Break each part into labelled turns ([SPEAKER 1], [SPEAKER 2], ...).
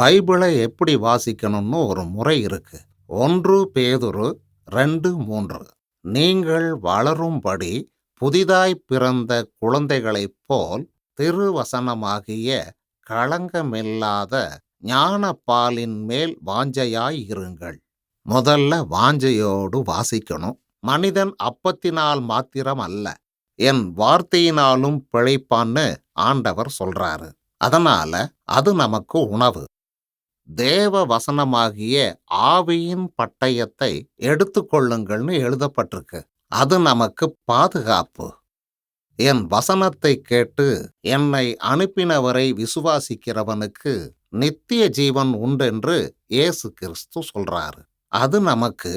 [SPEAKER 1] பைபிளை எப்படி வாசிக்கணும்னு ஒரு முறை இருக்கு. 1 பேதுரு 2:3. நீங்கள் வளரும்படி புதிதாய் பிறந்த குழந்தைகளைப் போல் திருவசனமாகிய களங்கமில்லாத ஞானப்பாலின் மேல் வாஞ்சையாய் இருங்கள். முதல்ல வாஞ்சையோடு வாசிக்கணும். மனிதன் அப்பத்தினால் மாத்திரம் அல்ல, என் வார்த்தையினாலும் பிழைப்பான்னு ஆண்டவர் சொல்றாரு. அதனால அது நமக்கு உணவு. தேவ வசனமாகிய ஆவியின் பட்டயத்தை எடுத்துக்கொள்ளுங்கள்னு எழுதப்பட்டிருக்கு. அது நமக்கு பாதுகாப்பு. என் வசனத்தை கேட்டு என்னை அனுப்பினவரை விசுவாசிக்கிறவனுக்கு நித்திய ஜீவன் உண்டென்று இயேசு கிறிஸ்து சொல்றாரு. அது நமக்கு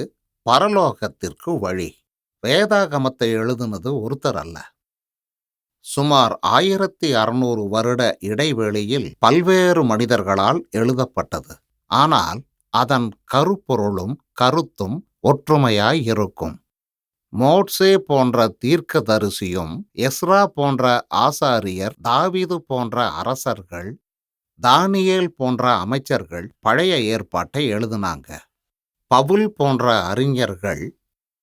[SPEAKER 1] பரலோகத்திற்கு வழி. வேதாகமத்தை எழுதுனது ஒருத்தர் அல்ல. சுமார் 1600 வருட இடைவெளியில் பல்வேறு மனிதர்களால் எழுதப்பட்டது. ஆனால் அதன் கருப்பொருளும் கருத்தும் ஒற்றுமையாய் இருக்கும். மோட்சே போன்ற தீர்க்கதரிசியும், எஸ்ரா போன்ற ஆசாரியர், தாவீது போன்ற அரசர்கள், தானியேல் போன்ற அமைச்சர்கள் பழைய ஏற்பாட்டை எழுதினாங்க. பவுல் போன்ற அறிஞர்கள்,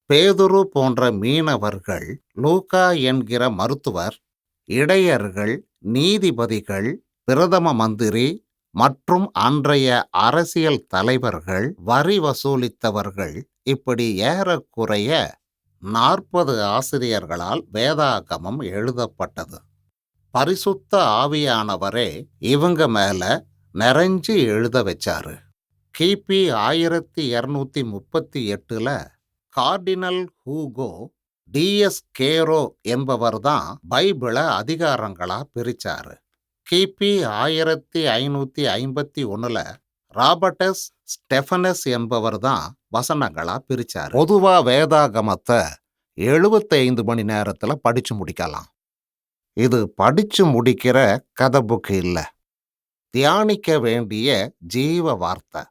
[SPEAKER 1] பேதுரு போன்ற மீனவர்கள், லூக்கா என்கிற மருத்துவர், இடையர்கள், நீதிபதிகள், பிரதம மந்திரி மற்றும் அன்றைய அரசியல் தலைவர்கள், வரி வசூலித்தவர்கள், இப்படி ஏறக்குறைய 40 ஆசிரியர்களால் வேதாகமம் எழுதப்பட்டது. பரிசுத்த ஆவியானவரே இவங்க மேல நிறைஞ்சு எழுத வச்சாரு. கிபி 1238 கார்டினல் ஹூகோ டிஎஸ் கேரோ என்பவர்தான் பைபிளை அதிகாரங்களா பிரிச்சாரு. கிபி 1551 ராபர்டஸ் ஸ்டெஃபனஸ் என்பவர்தான் வசனங்களா பிரிச்சாரு. பொதுவா வேதாகமத்தை 75 மணி நேரத்துல படிச்சு முடிக்கலாம். இது படிச்சு முடிக்கிற கதை புக்கு இல்ல, தியானிக்க வேண்டிய ஜீவ வார்த்தை.